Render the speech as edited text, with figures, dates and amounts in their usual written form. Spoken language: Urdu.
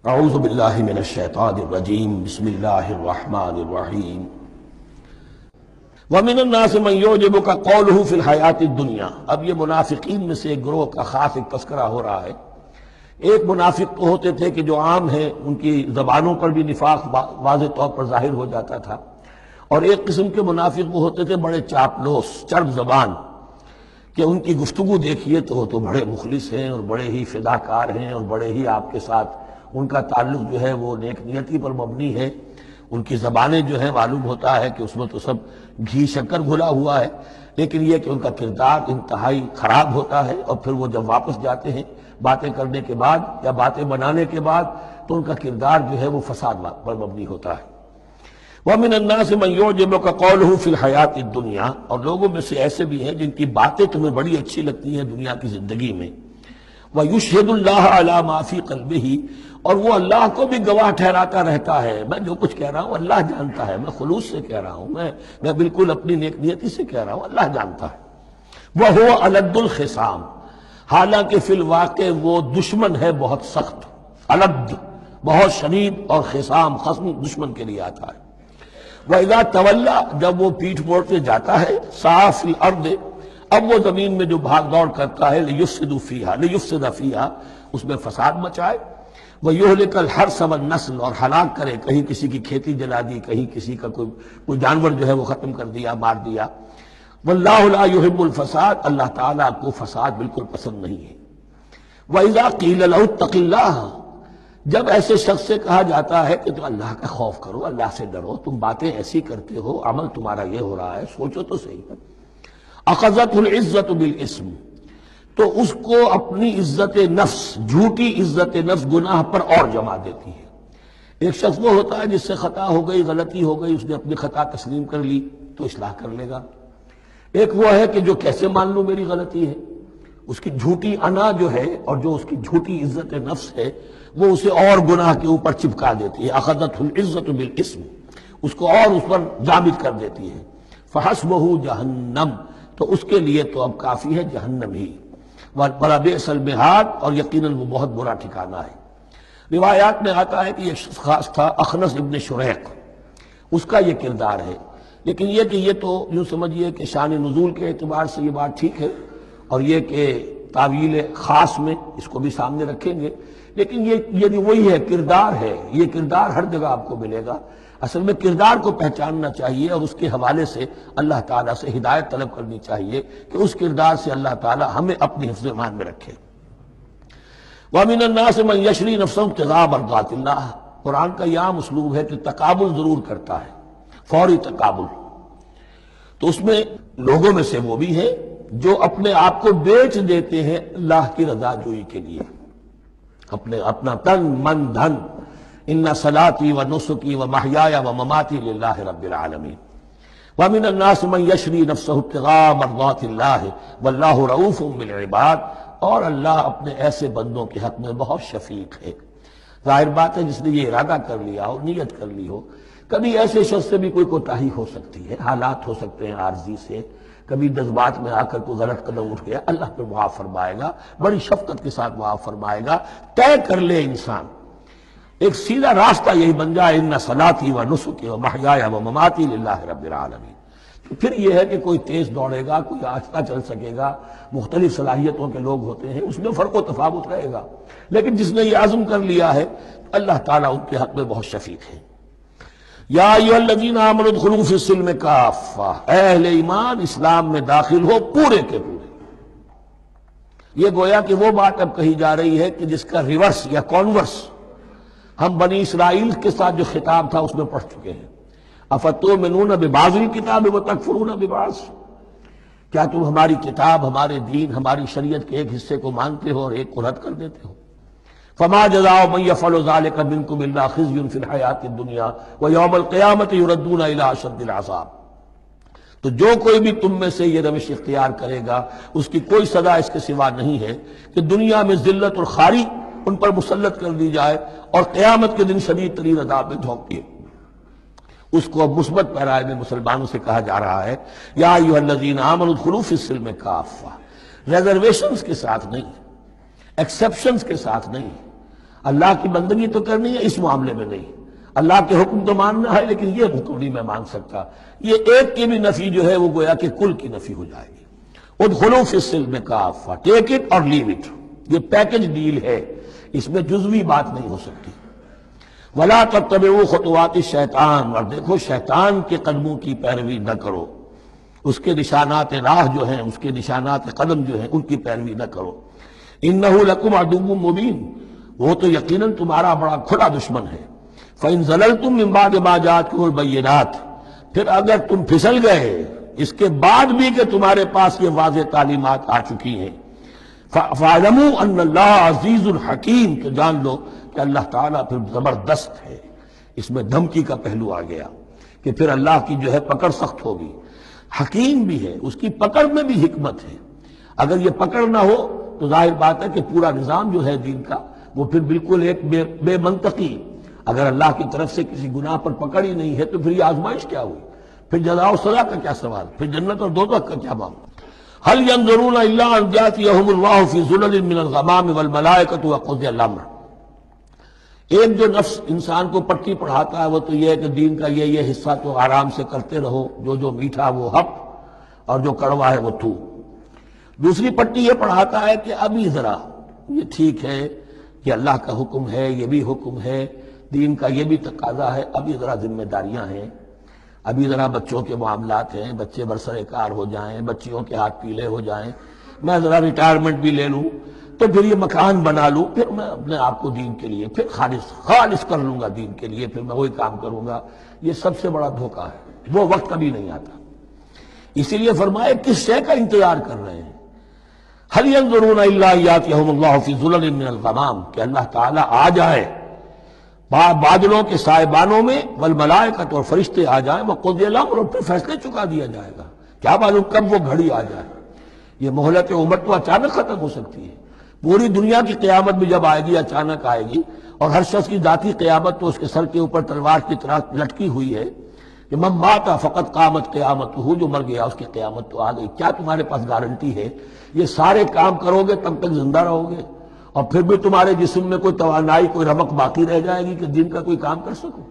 اعوذ باللہ من الشیطان الرجیم بسم اللہ الرحمن الرحیم وَمِنَ النَّاسِ مَنْ يُعْجِبُكَ قَوْلُهُ فِي الْحَيَاةِ الدُّنْيَا۔ اب یہ منافقین میں سے ایک گروہ کا خاص ایک تذکرہ ہو رہا ہے۔ ایک منافق تو ہوتے تھے کہ جو عام ہیں، ان کی زبانوں پر بھی نفاق واضح طور پر ظاہر ہو جاتا تھا، اور ایک قسم کے منافق وہ ہوتے تھے بڑے چاپلوس، چرب زبان، کہ ان کی گفتگو دیکھیے تو وہ تو بڑے مخلص ہیں اور بڑے ہی فداکار ہیں اور بڑے ہی آپ کے ساتھ ان کا تعلق جو ہے وہ نیک نیتی پر مبنی ہے۔ ان کی زبانیں جو ہیں معلوم ہوتا ہے کہ اس میں تو سب گھی شکر گھلا ہوا ہے، لیکن یہ کہ ان کا کردار انتہائی خراب ہوتا ہے، اور پھر وہ جب واپس جاتے ہیں باتیں کرنے کے بعد یا باتیں بنانے کے بعد تو ان کا کردار جو ہے وہ فساد پر مبنی ہوتا ہے۔ وَمِنَ النَّاسِ مَنْ يُعْجِبُكَ قَوْلُهُ فِي الْحَيَاةِ الدُّنْيَا، اور لوگوں میں سے ایسے بھی ہیں جن کی باتیں تمہیں بڑی اچھی لگتی ہیں دنیا کی زندگی میں۔ وَيُشْهِدُ اللَّهَ عَلَى مَا فِي قَلْبِهِ، اور وہ اللہ کو بھی گواہ ٹھہراتا رہتا ہے، میں جو کچھ کہہ رہا ہوں اللہ جانتا ہے، میں خلوص سے کہہ رہا ہوں، میں بالکل اپنی نیک نیتی سے کہہ رہا ہوں، اللہ جانتا ہے۔ وَهُوَ أَلَدُّ الْخِصَامِ، حالانکہ فی الواقع وہ دشمن ہے بہت سخت، الد بہت شدید، اور خصام خصم دشمن کے لیے آتا ہے۔ وَإِذَا تَوَلَّى، جب وہ پیٹھ موڑ کے جاتا ہے، سعى فِي الْأَرْضِ، اب وہ زمین میں جو بھاگ دوڑ کرتا ہے، لِيُفْسِدَ فِيهَا، اس میں فساد مچائے، وَيُهْلِكَ الْحَرْثَ وَالنَّسْلَ، اور ہلاک کرے، کہیں کسی کی کھیتی جلا دی، کہیں کسی کا کوئی جانور جو ہے وہ ختم کر دیا، مار دیا۔ وَاللَّهُ لَا يُحِبُّ الْفَسَادَ، اللہ تعالیٰ کو فساد بالکل پسند نہیں ہے۔ وَإِذَا قِيلَ لَهُ اتَّقِ اللَّهَ، جب ایسے شخص سے کہا جاتا ہے کہ تم اللہ کا خوف کرو، اللہ سے ڈرو، تم باتیں ایسی کرتے ہو، عمل تمہارا یہ ہو رہا ہے، سوچو تو صحیح۔ أَخَذَتْهُ الْعِزَّةُ بِالْإِثْمِ، تو اس کو اپنی عزت نفس، جھوٹی عزت نفس گناہ پر اور جما دیتی ہے۔ ایک شخص وہ ہوتا ہے جس سے خطا ہو گئی، غلطی ہو گئی، اس نے اپنی خطا تسلیم کر لی تو اصلاح کر لے گا۔ ایک وہ ہے کہ جو کیسے مان لوں میری غلطی ہے، اس کی جھوٹی انا جو ہے اور جو اس کی جھوٹی عزت نفس ہے وہ اسے اور گناہ کے اوپر چپکا دیتی ہے۔ أخذته العزة بالاسم، اس کو اور اس پر جامد کر دیتی ہے۔ فحسبه جہنم، تو اس کے لیے تو اب کافی ہے جہنم ہی۔ وَلَبِئْسَ الْمِہَادُ، اور یقیناً وہ بہت برا ٹھکانہ ہے۔ روایات میں آتا ہے کہ یہ شخص خاص تھا اخنس ابن شریق، اس کا یہ کردار ہے، لیکن یہ کہ یہ تو یوں سمجھیے کہ شان نزول کے اعتبار سے یہ بات ٹھیک ہے، اور یہ کہ تعویل خاص میں اس کو بھی سامنے رکھیں گے، لیکن یہ وہی ہے، کردار ہے، یہ کردار ہر جگہ آپ کو ملے گا۔ اصل میں کردار کو پہچاننا چاہیے، اور اس کے حوالے سے اللہ تعالیٰ سے ہدایت طلب کرنی چاہیے کہ اس کردار سے اللہ تعالیٰ ہمیں اپنی حفظ ایمان میں رکھے۔ وَمِنَ النَّاسِ مَنْ يَشْرِي نَفْسَهُ ابْتِغَاءَ مَرْضَاتِ اللَّهِ، قرآن کا یہ عام اسلوب ہے کہ تقابل ضرور کرتا ہے، فوری تقابل۔ تو اس میں لوگوں میں سے وہ بھی ہیں جو اپنے آپ کو بیچ دیتے ہیں اللہ کی رضا جوئی کے لیے، اپنا تن من دھن، ان صلاتی و نسکی و محیایا و مماتی للہ رب العالمین۔ ومن الناس من یشری نفسہ ابتغاء مرضات اللہ واللہ رؤوف بالعباد، اور اللہ اپنے ایسے بندوں کے حق میں بہت شفیق ہے۔ ظاہر بات ہے جس نے یہ ارادہ کر لیا ہو، نیت کر لی ہو، کبھی ایسے شخص سے بھی کوئی کوتاہی ہو سکتی ہے، حالات ہو سکتے ہیں عارضی سے، کبھی جذبات میں آ کر کوئی غلط قدم اٹھ گیا، اللہ پہ معاف فرمائے گا، بڑی شفقت کے ساتھ معاف فرمائے گا۔ طے کر لے انسان، ایک سیدھا راستہ یہی بن جائے، ان صلاتی و نسکی و محیایا و مماتی للہ رب العالمین۔ پھر یہ ہے کہ کوئی تیز دوڑے گا، کوئی آہستہ چل سکے گا، مختلف صلاحیتوں کے لوگ ہوتے ہیں، اس میں فرق و تفاوت رہے گا، لیکن جس نے یہ عزم کر لیا ہے اللہ تعالیٰ ان کے حق میں بہت شفیق ہے۔ یا ایھا الذین آمنوا ادخلوا فی السلم کافہ، اے اہل ایمان اسلام میں داخل ہو پورے کے پورے۔ یہ گویا کہ وہ بات اب کہی جا رہی ہے کہ جس کا ریورس یا کانورس ہم بنی اسرائیل کے ساتھ جو خطاب تھا اس میں پڑھ چکے ہیں۔ افتؤمنون ببعض الکتاب وتکفرون ببعض، کیا تم ہماری کتاب، ہمارے دین، ہماری شریعت کے ایک حصے کو مانتے ہو اور ایک کو رد کر دیتے ہو؟ فما جزاء من يفعل ذلك منكم الا خزي في الحياة الدنيا ويوم القيامة يردون الى اشد العذاب، تو جو کوئی بھی تم میں سے یہ روش اختیار کرے گا اس کی کوئی سزا اس کے سوا نہیں ہے کہ دنیا میں ذلت اور خواری ان پر مسلط کر دی جائے، اور قیامت کے دن شدید ترین عذاب میں جھونک دیے۔ اس کو اب مثبت پیرائے میں مسلمانوں سے کہا جا رہا ہے، یا ایھا الذین آمنوا ادخلوا فی السلم کافہ، ریزرویشنز کے ساتھ نہیں، ایکسیپشنز کے ساتھ نہیں۔ اللہ کی بندگی تو کرنی ہے، اس معاملے میں نہیں۔ اللہ کے حکم تو ماننا ہے لیکن یہ حکم نہیں میں مان سکتا۔ یہ ایک کی بھی نفی جو ہے وہ گویا کہ کل کی نفی ہو جائے گی۔ ادخلوا فی السلم کافہ، ٹیک اٹ اور لیو اٹ، یہ پیکج ڈیل ہے، اس میں جزوی بات نہیں ہو سکتی۔ ولا تتبعوا خطوات الشیطان، اور دیکھو شیطان کے قدموں کی پیروی نہ کرو، اس کے نشانات راہ جو ہیں، اس کے نشانات قدم جو ہیں ان کی پیروی نہ کرو۔ انہ لکم عدو مبین، وہ تو یقیناً تمہارا بڑا کھلا دشمن ہے۔ فإن زللتم من بعد ما جاءتكم البينات، پھر اگر تم پھسل گئے اس کے بعد بھی کہ تمہارے پاس یہ واضح تعلیمات آ چکی ہیں، فاعلموا ان اللہ عزیز الحکیم، تو جان لو کہ اللہ تعالیٰ پھر زبردست ہے۔ اس میں دھمکی کا پہلو آ گیا کہ پھر اللہ کی جو ہے پکڑ سخت ہوگی، حکیم بھی ہے، اس کی پکڑ میں بھی حکمت ہے۔ اگر یہ پکڑ نہ ہو تو ظاہر بات ہے کہ پورا نظام جو ہے دین کا وہ پھر بالکل ایک بے منطقی، اگر اللہ کی طرف سے کسی گناہ پر پکڑ ہی نہیں ہے تو پھر یہ آزمائش کیا ہوئی، پھر جزا و سزا کا کیا سوال، پھر جنت اور دوزخ کا کیا معاملہ۔ هل ينظرون الا ان ياتيهم الله في ظلل من الغمام والملائكة وقضي الامر۔ ایک جو نفس انسان کو پٹی پڑھاتا ہے وہ تو یہ ہے کہ دین کا یہ حصہ تو آرام سے کرتے رہو، جو میٹھا وہ حق اور جو کڑوا ہے وہ تو۔ دوسری پٹی یہ پڑھاتا ہے کہ ابھی ذرا یہ ٹھیک ہے کہ اللہ کا حکم ہے، یہ بھی حکم ہے، دین کا یہ بھی تقاضا ہے، ابھی ذرا ذمہ داریاں ہیں، ابھی ذرا بچوں کے معاملات ہیں، بچے برسر کار ہو جائیں، بچیوں کے ہاتھ پیلے ہو جائیں، میں ذرا ریٹائرمنٹ بھی لے لوں تو پھر یہ مکان بنا لوں، پھر میں اپنے آپ کو دین کے لیے پھر خالص کر لوں گا، دین کے لیے پھر میں وہی کام کروں گا۔ یہ سب سے بڑا دھوکہ ہے، وہ وقت کبھی نہیں آتا۔ اسی لیے فرمائے کس شے کا انتظار کر رہے ہیں؟ هل ينظرون الا ان ياتيهم الله في ظلل من الغمام، کہ اللہ تعالیٰ آ جائے بادلوں کے سائبانوں میں، والملائکۃ، اور فرشتے آ جائیں، وقضی الامر، اور پھر فیصلے چکا دیا جائے گا۔ کیا معلوم کب وہ گھڑی آ جائے، یہ مہلت عمر تو اچانک ختم ہو سکتی ہے۔ پوری دنیا کی قیامت بھی جب آئے گی اچانک آئے گی، اور ہر شخص کی ذاتی قیامت تو اس کے سر کے اوپر تلوار کی طرح لٹکی ہوئی ہے کہ من مات فقط قامت قیامتہ، جو مر گیا اس کی قیامت تو آ گئی۔ کیا تمہارے پاس گارنٹی ہے یہ سارے کام کرو گے تب تک زندہ رہو گے اور پھر بھی تمہارے جسم میں کوئی توانائی، کوئی رمق باقی رہ جائے گی کہ دین کا کوئی کام کر سکو؟